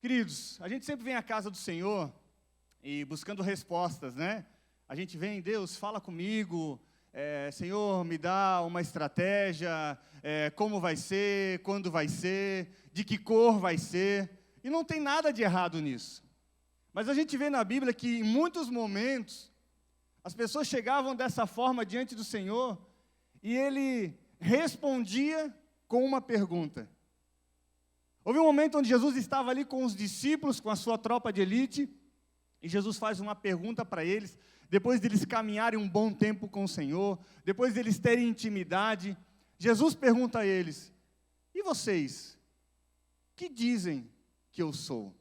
Queridos, a gente sempre vem à casa do Senhor e buscando respostas, né? A gente vem, Deus, fala comigo, Senhor, me dá uma estratégia, como vai ser, quando vai ser, de que cor vai ser. E não tem nada de errado nisso. Mas a gente vê na Bíblia que em muitos momentos, as pessoas chegavam dessa forma diante do Senhor e Ele respondia com uma pergunta. Houve um momento onde Jesus estava ali com os discípulos, com a sua tropa de elite, e Jesus faz uma pergunta para eles, depois deles caminharem um bom tempo com o Senhor, depois deles terem intimidade, Jesus pergunta a eles: e vocês, que dizem que eu sou?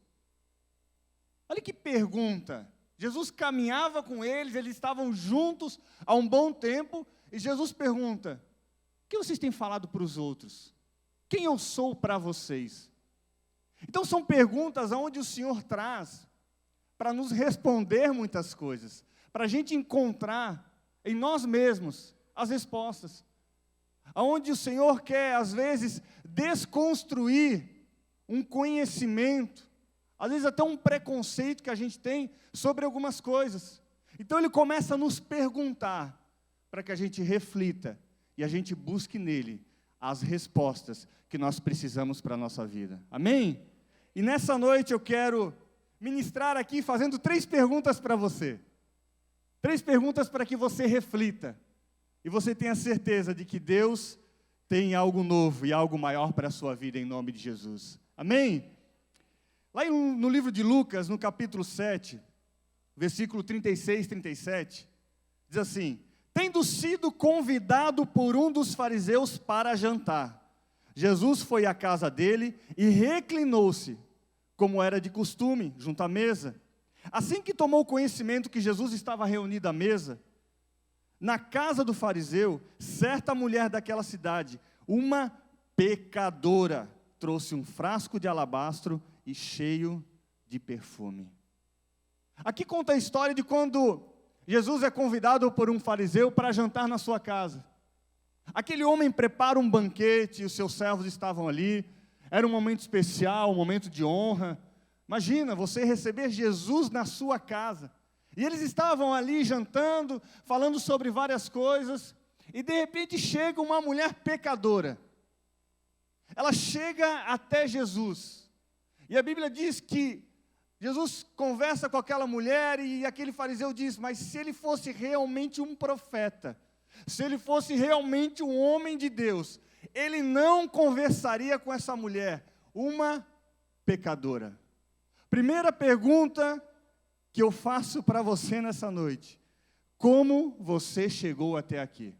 Olha que pergunta. Jesus caminhava com eles, eles estavam juntos há um bom tempo, e Jesus pergunta: o que vocês têm falado para os outros? Quem eu sou para vocês? Então são perguntas onde o Senhor traz para nos responder muitas coisas, para a gente encontrar em nós mesmos as respostas. Onde o Senhor quer, às vezes, desconstruir um conhecimento, às vezes até um preconceito que a gente tem sobre algumas coisas. Então Ele começa a nos perguntar, para que a gente reflita e a gente busque nele as respostas que nós precisamos para a nossa vida. Amém? E nessa noite eu quero ministrar aqui fazendo 3 perguntas para você. 3 perguntas para que você reflita. E você tenha certeza de que Deus tem algo novo e algo maior para a sua vida em nome de Jesus. Amém? Lá no livro de Lucas, no capítulo 7, versículo 36 e 37, diz assim: tendo sido convidado por um dos fariseus para jantar, Jesus foi à casa dele e reclinou-se, como era de costume, junto à mesa. Assim que tomou conhecimento que Jesus estava reunido à mesa, na casa do fariseu, certa mulher daquela cidade, uma pecadora, trouxe um frasco de alabastro e cheio de perfume. Aqui conta a história de quando Jesus é convidado por um fariseu para jantar na sua casa. Aquele homem prepara um banquete, os seus servos estavam ali, era um momento especial, um momento de honra. Imagina, você receber Jesus na sua casa. E eles estavam ali jantando, falando sobre várias coisas, e de repente chega uma mulher pecadora. Ela chega até Jesus. E a Bíblia diz que Jesus conversa com aquela mulher e aquele fariseu diz: mas se ele fosse realmente um profeta, se ele fosse realmente um homem de Deus, ele não conversaria com essa mulher, uma pecadora. Primeira pergunta que eu faço para você nessa noite: como você chegou até aqui?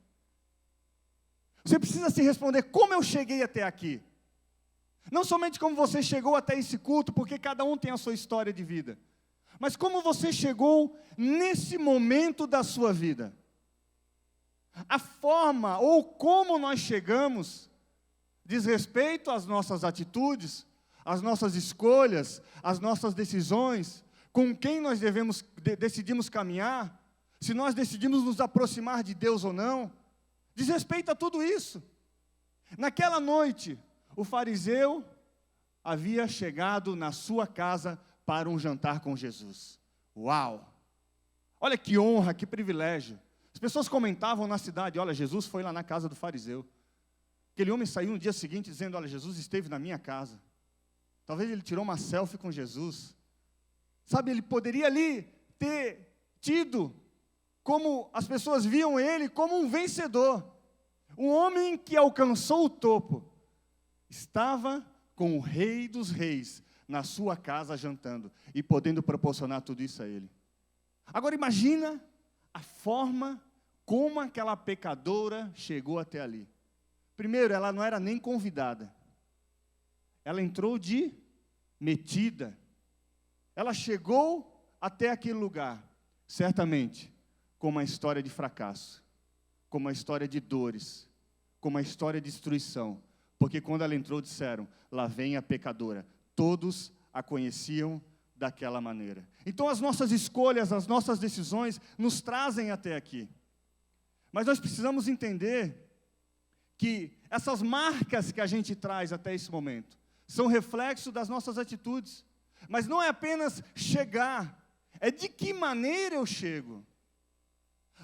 Você precisa se responder: como eu cheguei até aqui? Não somente como você chegou até esse culto, porque cada um tem a sua história de vida, mas como você chegou nesse momento da sua vida. A forma ou como nós chegamos diz respeito às nossas atitudes, às nossas escolhas, às nossas decisões, com quem nós decidimos caminhar, se nós decidimos nos aproximar de Deus ou não, diz respeito a tudo isso. Naquela noite, o fariseu havia chegado na sua casa para um jantar com Jesus. Uau! Olha que honra, que privilégio. As pessoas comentavam na cidade: olha, Jesus foi lá na casa do fariseu. Aquele homem saiu no dia seguinte dizendo: olha, Jesus esteve na minha casa. Talvez ele tirou uma selfie com Jesus. Sabe, ele poderia ali ter tido, como as pessoas viam ele, como um vencedor. Um homem que alcançou o topo. Estava com o Rei dos Reis na sua casa jantando e podendo proporcionar tudo isso a ele. Agora imagina a forma como aquela pecadora chegou até ali. Primeiro, ela não era nem convidada. Ela entrou de metida. Ela chegou até aquele lugar, certamente, com uma história de fracasso, com uma história de dores, com uma história de destruição. Porque quando ela entrou, disseram: lá vem a pecadora. Todos a conheciam daquela maneira. Então as nossas escolhas, as nossas decisões nos trazem até aqui. Mas nós precisamos entender que essas marcas que a gente traz até esse momento são reflexo das nossas atitudes, Mas não é apenas chegar, é de que maneira eu chego.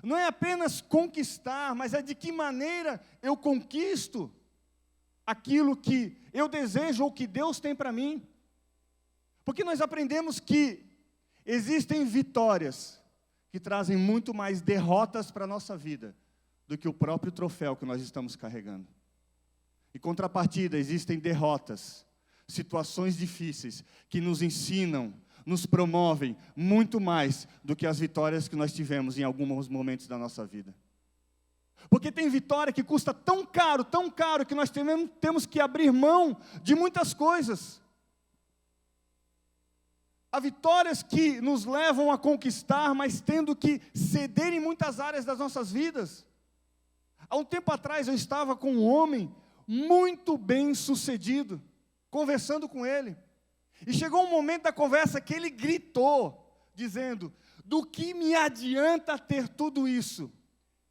Não é apenas conquistar, mas é de que maneira eu conquisto aquilo que eu desejo ou que Deus tem para mim. Porque nós aprendemos que existem vitórias que trazem muito mais derrotas para a nossa vida do que o próprio troféu que nós estamos carregando. Em contrapartida, existem derrotas, situações difíceis que nos ensinam, nos promovem muito mais do que as vitórias que nós tivemos em alguns momentos da nossa vida. Porque tem vitória que custa tão caro, que nós temos que abrir mão de muitas coisas. Há vitórias que nos levam a conquistar, mas tendo que ceder em muitas áreas das nossas vidas. Há um tempo atrás eu estava com um homem muito bem sucedido, conversando com ele. E chegou um momento da conversa que ele gritou, dizendo: do que me adianta ter tudo isso,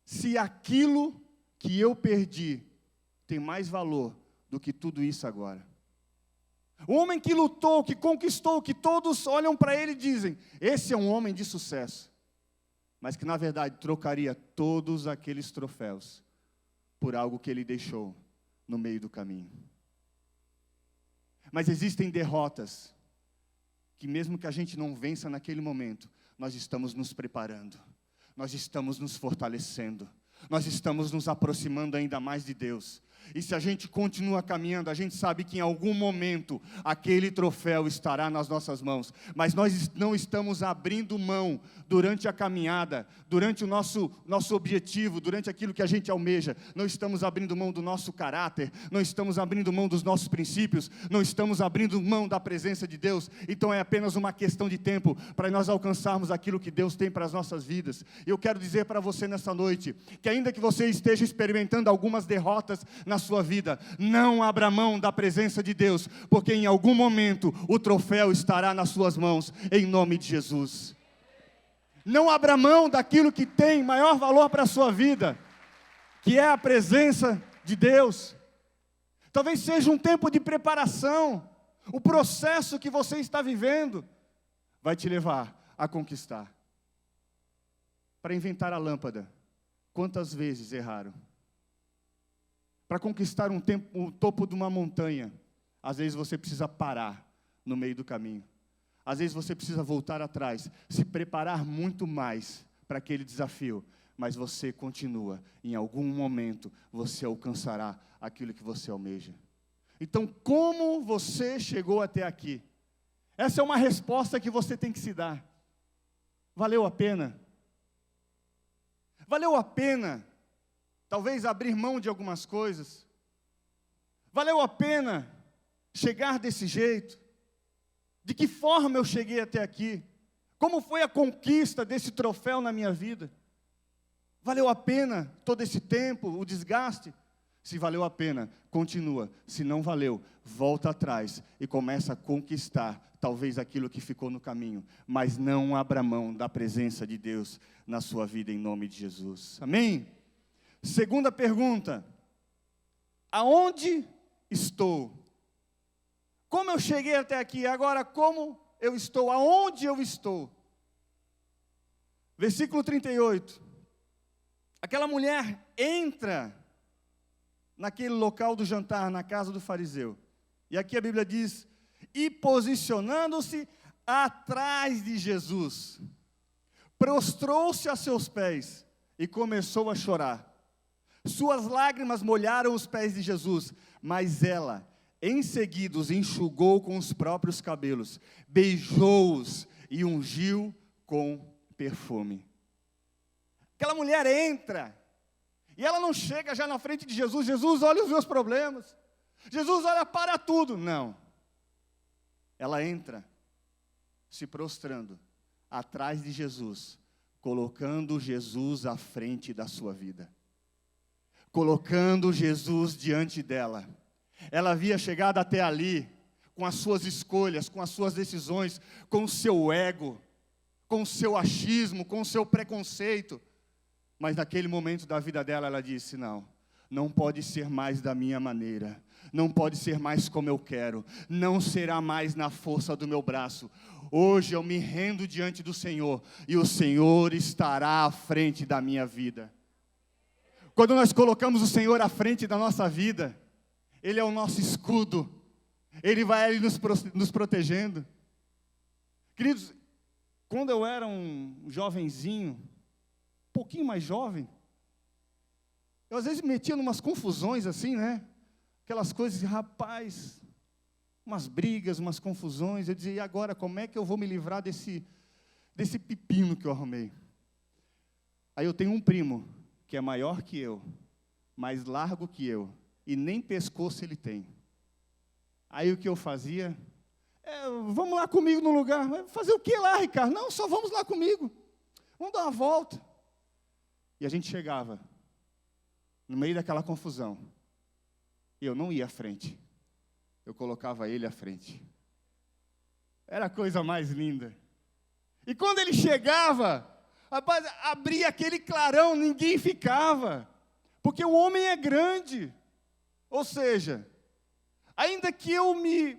se aquilo que eu perdi tem mais valor do que tudo isso agora? O homem que lutou, que conquistou, que todos olham para ele e dizem: esse é um homem de sucesso. Mas que na verdade trocaria todos aqueles troféus por algo que ele deixou no meio do caminho. Mas existem derrotas que mesmo que a gente não vença naquele momento, nós estamos nos preparando, nós estamos nos fortalecendo, nós estamos nos aproximando ainda mais de Deus. E se a gente continua caminhando, a gente sabe que em algum momento aquele troféu estará nas nossas mãos. Mas nós não estamos abrindo mão durante a caminhada, durante o nosso objetivo, durante aquilo que a gente almeja. Não estamos abrindo mão do nosso caráter, não estamos abrindo mão dos nossos princípios, não estamos abrindo mão da presença de Deus. Então é apenas uma questão de tempo para nós alcançarmos aquilo que Deus tem para as nossas vidas. E eu quero dizer para você nessa noite, que ainda que você esteja experimentando algumas derrotas na sua vida, não abra mão da presença de Deus, porque em algum momento o troféu estará nas suas mãos, em nome de Jesus. Não abra mão daquilo que tem maior valor para a sua vida, que é a presença de Deus. Talvez seja um tempo de preparação. O processo que você está vivendo vai te levar a conquistar. Para inventar a lâmpada, quantas vezes erraram? Para conquistar o topo de uma montanha, às vezes você precisa parar no meio do caminho. Às vezes você precisa voltar atrás, se preparar muito mais para aquele desafio. Mas você continua, em algum momento você alcançará aquilo que você almeja. Então, como você chegou até aqui? Essa é uma resposta que você tem que se dar. Valeu a pena? Valeu a pena? Talvez abrir mão de algumas coisas. Valeu a pena chegar desse jeito? De que forma eu cheguei até aqui? Como foi a conquista desse troféu na minha vida? Valeu a pena todo esse tempo, o desgaste? Se valeu a pena, continua. Se não valeu, volta atrás e começa a conquistar talvez aquilo que ficou no caminho. Mas não abra mão da presença de Deus na sua vida, em nome de Jesus. Amém? Segunda pergunta: aonde estou? Como eu cheguei até aqui? Agora, como eu estou? Aonde eu estou? Versículo 38. Aquela mulher entra naquele local do jantar, na casa do fariseu. E aqui a Bíblia diz: e posicionando-se atrás de Jesus, prostrou-se a seus pés e começou a chorar. Suas lágrimas molharam os pés de Jesus, mas ela, em seguida, os enxugou com os próprios cabelos, beijou-os e ungiu com perfume. Aquela mulher entra, e ela não chega já na frente de Jesus: Jesus, olha os meus problemas, Jesus, olha para tudo. Não. Ela entra, se prostrando, atrás de Jesus, colocando Jesus à frente da sua vida. Colocando Jesus diante dela. Ela havia chegado até ali, com as suas escolhas, com as suas decisões, com o seu ego, com o seu achismo, com o seu preconceito. Mas naquele momento da vida dela, ela disse: não pode ser mais da minha maneira. Não pode ser mais como eu quero, não será mais na força do meu braço. Hoje eu me rendo diante do Senhor, e o Senhor estará à frente da minha vida. Quando nós colocamos o Senhor à frente da nossa vida, Ele é o nosso escudo, Ele vai ali nos protegendo. Queridos, quando eu era um jovenzinho, um pouquinho mais jovem, eu às vezes me metia numas confusões assim, né? Aquelas coisas, rapaz, umas brigas, umas confusões. Eu dizia, e agora, como é que eu vou me livrar desse pepino que eu arrumei? Aí eu tenho um primo, que é maior que eu, mais largo que eu, e nem pescoço ele tem. Aí o que eu fazia? Vamos lá comigo no lugar. Fazer o que lá, Ricardo? Não, só vamos lá comigo. Vamos dar uma volta. E a gente chegava no meio daquela confusão. E eu não ia à frente. Eu colocava ele à frente. Era a coisa mais linda. E quando ele chegava, rapaz, abria aquele clarão, ninguém ficava. Porque o homem é grande. Ou seja, ainda que eu me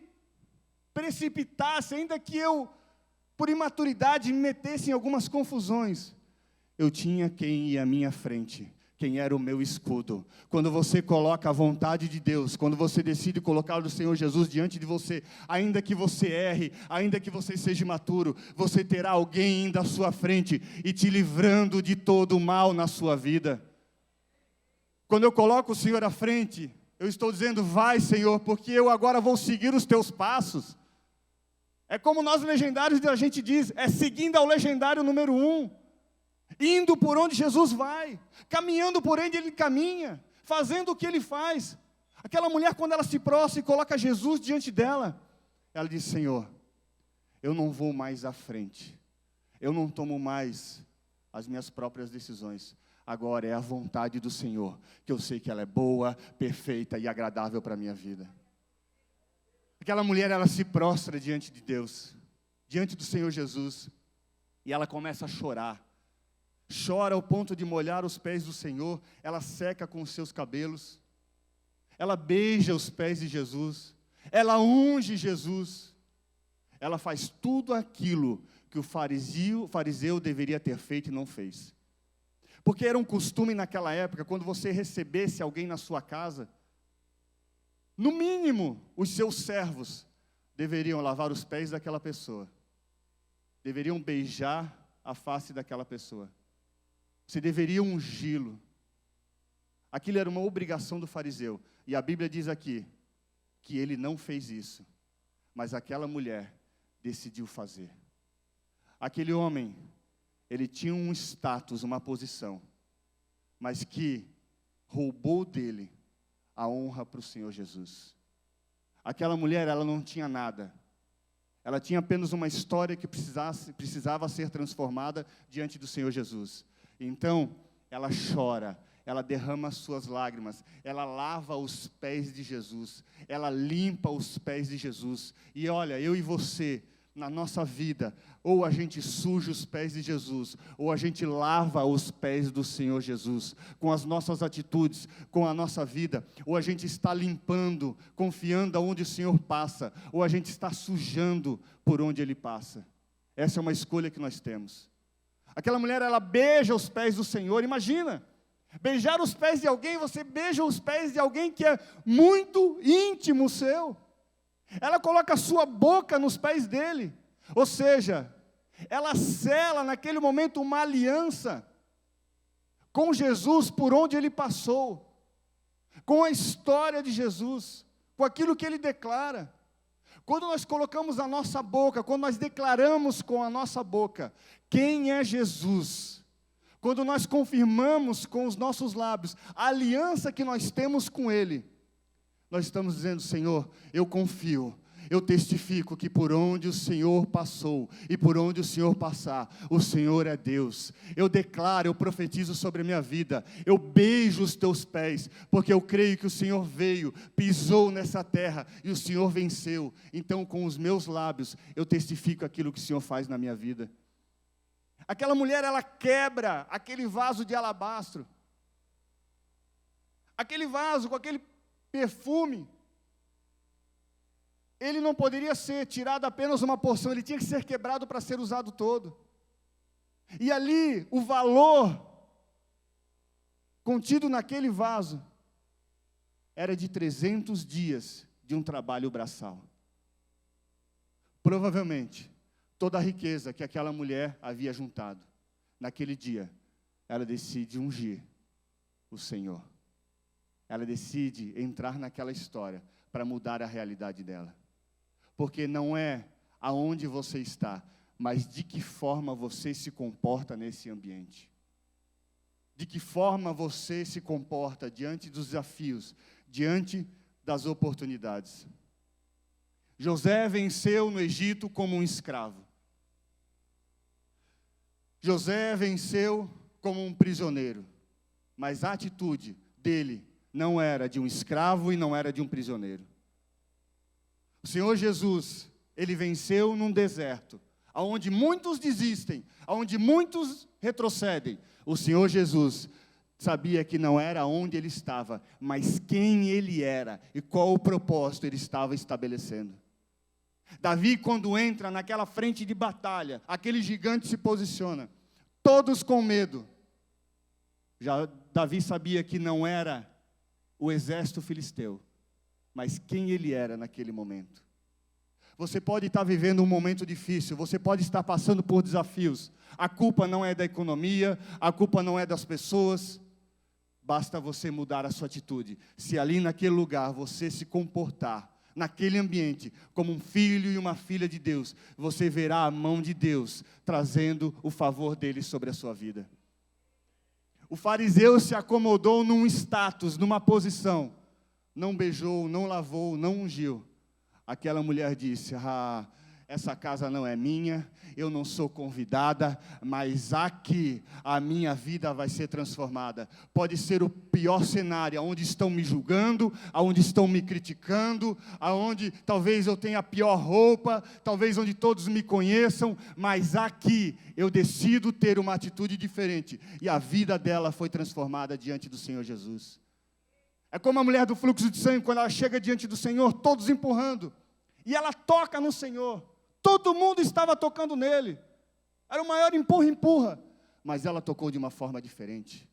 precipitasse, ainda que eu, por imaturidade, me metesse em algumas confusões, eu tinha quem ia à minha frente, quem era o meu escudo. Quando você coloca a vontade de Deus, quando você decide colocar o Senhor Jesus diante de você, ainda que você erre, ainda que você seja imaturo, você terá alguém indo à sua frente e te livrando de todo o mal na sua vida. Quando eu coloco o Senhor à frente, eu estou dizendo, vai, Senhor, porque eu agora vou seguir os teus passos. É como nós legendários a gente diz, é seguindo ao legendário número 1. Indo por onde Jesus vai, caminhando por onde Ele caminha, fazendo o que Ele faz. Aquela mulher, quando ela se prostra e coloca Jesus diante dela, ela diz, Senhor, eu não vou mais à frente, eu não tomo mais as minhas próprias decisões, agora é a vontade do Senhor, que eu sei que ela é boa, perfeita e agradável para a minha vida. Aquela mulher, ela se prostra diante de Deus, diante do Senhor Jesus, e ela começa a chorar. Chora ao ponto de molhar os pés do Senhor, ela seca com os seus cabelos, ela beija os pés de Jesus, ela unge Jesus, ela faz tudo aquilo que o fariseu deveria ter feito e não fez. Porque era um costume naquela época, quando você recebesse alguém na sua casa, no mínimo, os seus servos deveriam lavar os pés daquela pessoa, deveriam beijar a face daquela pessoa. Você deveria ungí-lo. Aquilo era uma obrigação do fariseu. E a Bíblia diz aqui, que ele não fez isso. Mas aquela mulher decidiu fazer. Aquele homem, ele tinha um status, uma posição, mas que roubou dele a honra para o Senhor Jesus. Aquela mulher, ela não tinha nada. Ela tinha apenas uma história que precisava ser transformada diante do Senhor Jesus. Então, ela chora, ela derrama as suas lágrimas, ela lava os pés de Jesus, ela limpa os pés de Jesus. E olha, eu e você, na nossa vida, ou a gente suja os pés de Jesus, ou a gente lava os pés do Senhor Jesus, com as nossas atitudes, com a nossa vida, ou a gente está limpando, confiando aonde o Senhor passa, ou a gente está sujando por onde Ele passa. Essa é uma escolha que nós temos. Aquela mulher, ela beija os pés do Senhor, imagina, beijar os pés de alguém, você beija os pés de alguém que é muito íntimo seu. Ela coloca a sua boca nos pés dele, ou seja, ela sela naquele momento uma aliança com Jesus por onde ele passou, com a história de Jesus, com aquilo que ele declara. Quando nós colocamos a nossa boca, quando nós declaramos com a nossa boca quem é Jesus, quando nós confirmamos com os nossos lábios a aliança que nós temos com Ele, nós estamos dizendo, Senhor, eu confio, eu testifico que por onde o Senhor passou e por onde o Senhor passar, o Senhor é Deus. Eu declaro, eu profetizo sobre a minha vida, eu beijo os teus pés, porque eu creio que o Senhor veio, pisou nessa terra e o Senhor venceu. Então, com os meus lábios, eu testifico aquilo que o Senhor faz na minha vida. Aquela mulher, ela quebra aquele vaso de alabastro, aquele vaso com aquele perfume, ele não poderia ser tirado apenas uma porção, ele tinha que ser quebrado para ser usado todo. E ali, o valor contido naquele vaso era de 300 dias de um trabalho braçal. Provavelmente, toda a riqueza que aquela mulher havia juntado, naquele dia, ela decide ungir o Senhor. Ela decide entrar naquela história para mudar a realidade dela. Porque não é aonde você está, mas de que forma você se comporta nesse ambiente. De que forma você se comporta diante dos desafios, diante das oportunidades. José venceu no Egito como um escravo. José venceu como um prisioneiro, mas a atitude dele não era de um escravo e não era de um prisioneiro. O Senhor Jesus, ele venceu num deserto, onde muitos desistem, onde muitos retrocedem. O Senhor Jesus sabia que não era onde ele estava, mas quem ele era e qual o propósito ele estava estabelecendo. Davi, quando entra naquela frente de batalha, aquele gigante se posiciona, todos com medo. Já Davi sabia que não era o exército filisteu, mas quem ele era naquele momento. Você pode estar vivendo um momento difícil, você pode estar passando por desafios. A culpa não é da economia, a culpa não é das pessoas. Basta você mudar a sua atitude. Se ali naquele lugar você se comportar, naquele ambiente, como um filho e uma filha de Deus, você verá a mão de Deus trazendo o favor dele sobre a sua vida. O fariseu se acomodou num status, numa posição. Não beijou, não lavou, não ungiu. Aquela mulher disse, essa casa não é minha, eu não sou convidada, mas aqui a minha vida vai ser transformada. Pode ser o pior cenário, onde estão me julgando, onde estão me criticando, onde talvez eu tenha a pior roupa, talvez onde todos me conheçam, mas aqui eu decido ter uma atitude diferente. E a vida dela foi transformada diante do Senhor Jesus. É como a mulher do fluxo de sangue, quando ela chega diante do Senhor, todos empurrando. E ela toca no Senhor. Todo mundo estava tocando nele. Era o maior empurra. Mas ela tocou de uma forma diferente.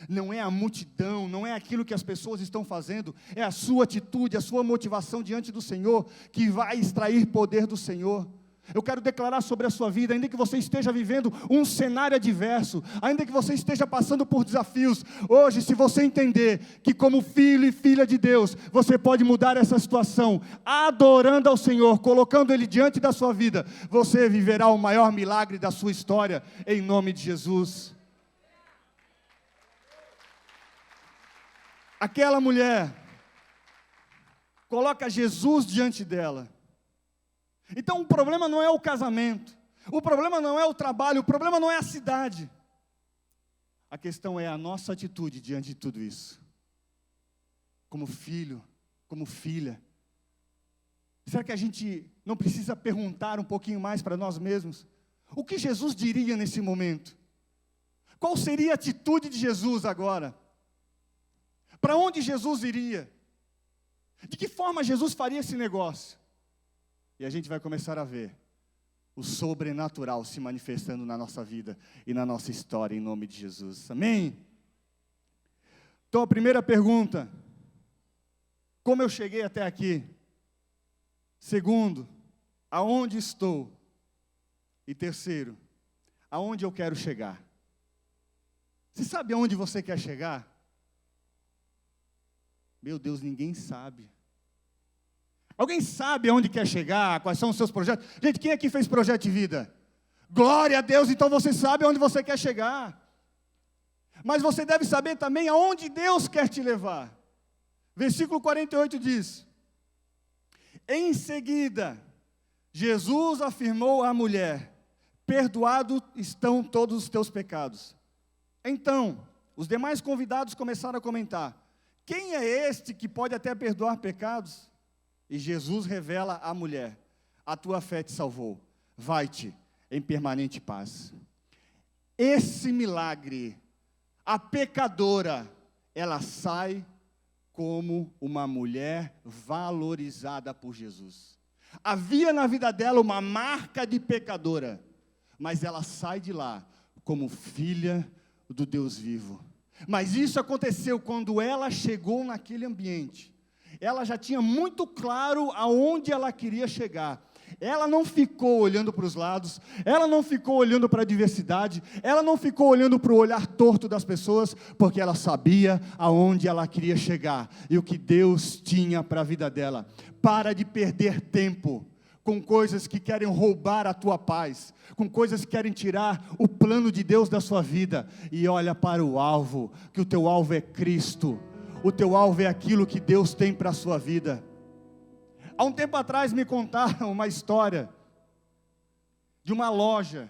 Não é a multidão, não é aquilo que as pessoas estão fazendo. É a sua atitude, a sua motivação diante do Senhor, que vai extrair poder do Senhor. Eu quero declarar sobre a sua vida, ainda que você esteja vivendo um cenário adverso, ainda que você esteja passando por desafios, hoje, se você entender que como filho e filha de Deus, você pode mudar essa situação, adorando ao Senhor, colocando Ele diante da sua vida, você viverá o maior milagre da sua história, em nome de Jesus. Aquela mulher coloca Jesus diante dela. Então o problema não é o casamento, o problema não é o trabalho, o problema não é a cidade. A questão é a nossa atitude diante de tudo isso. Como filho, como filha. Será que a gente não precisa perguntar um pouquinho mais para nós mesmos? O que Jesus diria nesse momento? Qual seria a atitude de Jesus agora? Para onde Jesus iria? De que forma Jesus faria esse negócio? E a gente vai começar a ver o sobrenatural se manifestando na nossa vida e na nossa história, em nome de Jesus. Amém? Então, a primeira pergunta: como eu cheguei até aqui? Segundo, aonde estou? E terceiro, aonde eu quero chegar? Você sabe aonde você quer chegar? Meu Deus, ninguém sabe. Alguém sabe aonde quer chegar? Quais são os seus projetos? Gente, quem aqui fez projeto de vida? Glória a Deus, então você sabe aonde você quer chegar. Mas você deve saber também aonde Deus quer te levar. Versículo 48 diz: em seguida, Jesus afirmou à mulher: perdoados estão todos os teus pecados. Então, os demais convidados começaram a comentar: quem é este que pode até perdoar pecados? E Jesus revela à mulher: a tua fé te salvou, vai-te em permanente paz. Esse milagre, a pecadora, ela sai como uma mulher valorizada por Jesus. Havia na vida dela uma marca de pecadora, mas ela sai de lá como filha do Deus vivo. Mas isso aconteceu quando ela chegou naquele ambiente. Ela já tinha muito claro aonde ela queria chegar. Ela não ficou olhando para os lados, ela não ficou olhando para a diversidade, ela não ficou olhando para o olhar torto das pessoas, porque ela sabia aonde ela queria chegar e o que Deus tinha para a vida dela. Para de perder tempo com coisas que querem roubar a tua paz, com coisas que querem tirar o plano de Deus da sua vida, e olha para o alvo, que o teu alvo é Cristo, o teu alvo é aquilo que Deus tem para a sua vida. Há um tempo atrás me contaram uma história de uma loja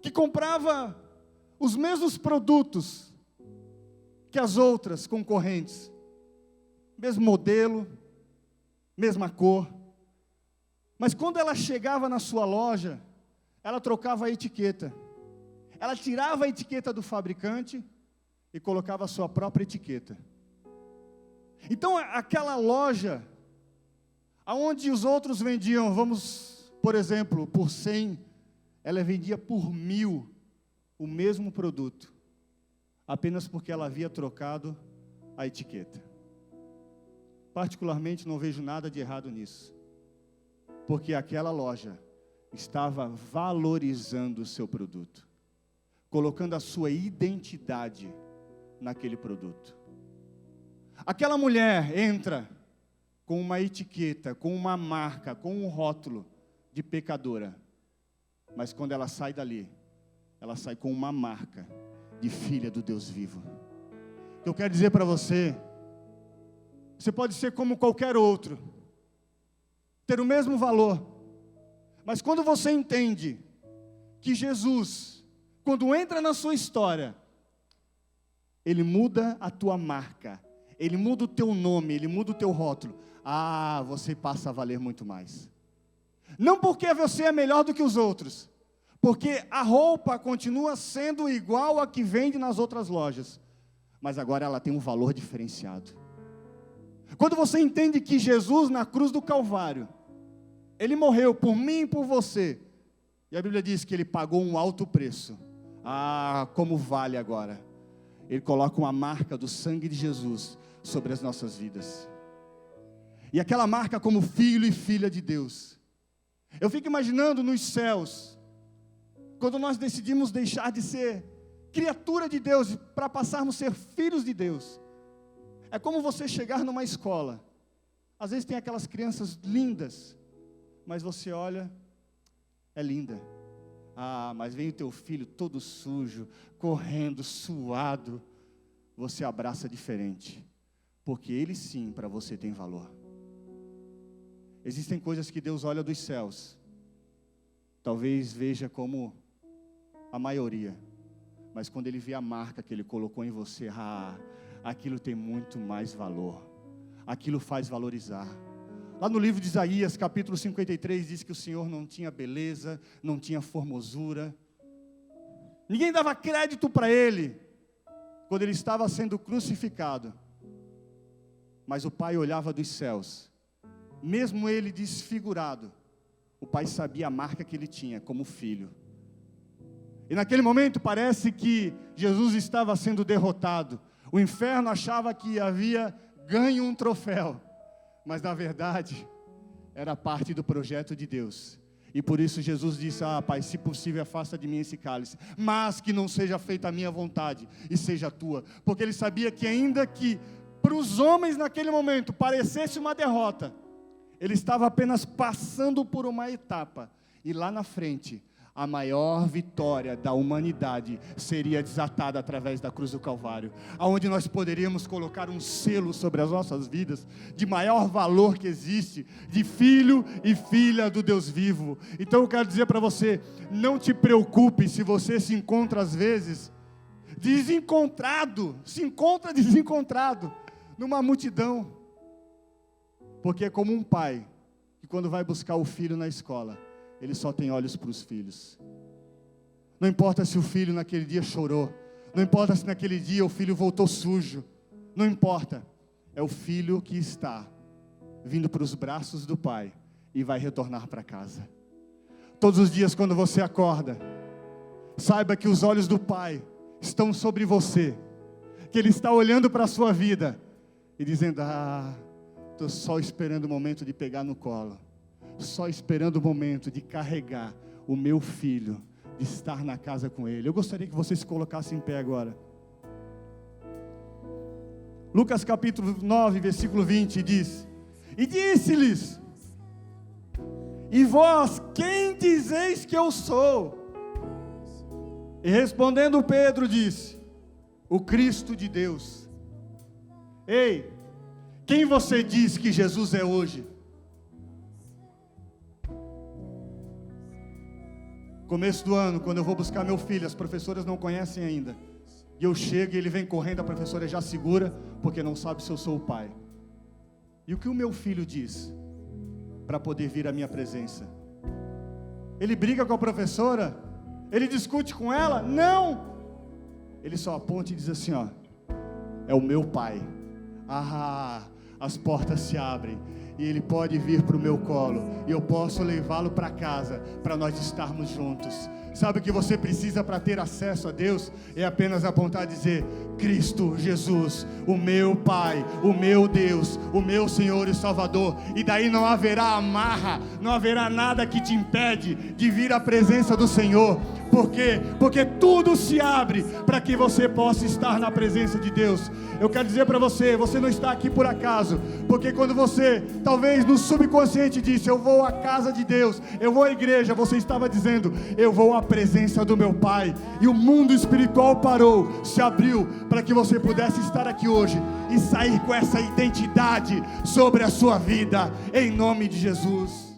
que comprava os mesmos produtos que as outras concorrentes, mesmo modelo, mesma cor, mas quando ela chegava na sua loja, ela trocava a etiqueta. Ela tirava a etiqueta do fabricante e colocava a sua própria etiqueta. Então aquela loja, aonde os outros vendiam, vamos, por exemplo, por 100, ela vendia por 1000 o mesmo produto, apenas porque ela havia trocado a etiqueta. Particularmente não vejo nada de errado nisso, porque aquela loja estava valorizando o seu produto, colocando a sua identidade naquele produto. Aquela mulher entra com uma etiqueta, com uma marca, com um rótulo de pecadora, mas quando ela sai dali, ela sai com uma marca de filha do Deus vivo. Eu quero dizer para você, você pode ser como qualquer outro, ter o mesmo valor, mas quando você entende que Jesus, quando entra na sua história, Ele muda a tua marca, Ele muda o teu nome, Ele muda o teu rótulo, você passa a valer muito mais. Não porque você é melhor do que os outros, porque a roupa continua sendo igual a que vende nas outras lojas, mas agora ela tem um valor diferenciado. Quando você entende que Jesus na cruz do Calvário, Ele morreu por mim e por você, e a Bíblia diz que Ele pagou um alto preço. Como vale agora. Ele coloca uma marca do sangue de Jesus sobre as nossas vidas. E aquela marca como filho e filha de Deus. Eu fico imaginando nos céus, quando nós decidimos deixar de ser criatura de Deus para passarmos a ser filhos de Deus. É como você chegar numa escola. Às vezes tem aquelas crianças lindas, mas você olha, é linda. Mas vem o teu filho todo sujo, correndo, suado. Você abraça diferente, porque ele sim para você tem valor. Existem coisas que Deus olha dos céus, talvez veja como a maioria, mas quando Ele vê a marca que Ele colocou em você, aquilo tem muito mais valor, aquilo faz valorizar. Lá no livro de Isaías, capítulo 53, diz que o Senhor não tinha beleza, não tinha formosura, ninguém dava crédito para Ele, quando Ele estava sendo crucificado, mas o Pai olhava dos céus, mesmo Ele desfigurado, o Pai sabia a marca que Ele tinha como filho. E naquele momento parece que Jesus estava sendo derrotado. O inferno achava que havia ganho um troféu, mas na verdade era parte do projeto de Deus. E por isso Jesus disse: Pai, se possível afasta de mim esse cálice, mas que não seja feita a minha vontade e seja a tua. Porque Ele sabia que ainda que para os homens naquele momento parecesse uma derrota, Ele estava apenas passando por uma etapa, e lá na frente, a maior vitória da humanidade seria desatada através da cruz do Calvário, aonde nós poderíamos colocar um selo sobre as nossas vidas, de maior valor que existe, de filho e filha do Deus vivo. Então eu quero dizer para você, não te preocupe se você se encontra às vezes desencontrado, se encontra desencontrado, numa multidão, porque é como um pai, que quando vai buscar o filho na escola, ele só tem olhos para os filhos. Não importa se o filho naquele dia chorou, não importa se naquele dia o filho voltou sujo, não importa, é o filho que está vindo para os braços do Pai e vai retornar para casa. Todos os dias quando você acorda, saiba que os olhos do Pai estão sobre você, que Ele está olhando para a sua vida e dizendo: estou só esperando o momento de pegar no colo, só esperando o momento de carregar o meu filho, de estar na casa com Ele. Eu gostaria que você se colocasse em pé agora. Lucas capítulo 9, versículo 20 diz: e disse-lhes: e vós, quem dizeis que eu sou? E respondendo Pedro disse: o Cristo de Deus. Ei, quem você diz que Jesus é hoje? Começo do ano, quando eu vou buscar meu filho, as professoras não conhecem ainda, e eu chego e ele vem correndo, a professora já segura, porque não sabe se eu sou o pai. E o que o meu filho diz para poder vir à minha presença? Ele briga com a professora? Ele discute com ela? Não! Ele só aponta e diz assim: é o meu pai. As portas se abrem e ele pode vir para o meu colo, e eu posso levá-lo para casa, para nós estarmos juntos. Sabe o que você precisa para ter acesso a Deus? É apenas apontar e dizer: Cristo Jesus, o meu Pai, o meu Deus, o meu Senhor e Salvador. E daí não haverá amarra, não haverá nada que te impede de vir à presença do Senhor. Por quê? Porque tudo se abre para que você possa estar na presença de Deus. Eu quero dizer para você, você não está aqui por acaso, porque quando você, talvez no subconsciente disse: eu vou à casa de Deus, eu vou à igreja, você estava dizendo: eu vou à presença do meu Pai. E o mundo espiritual parou, se abriu, para que você pudesse estar aqui hoje e sair com essa identidade sobre a sua vida, em nome de Jesus.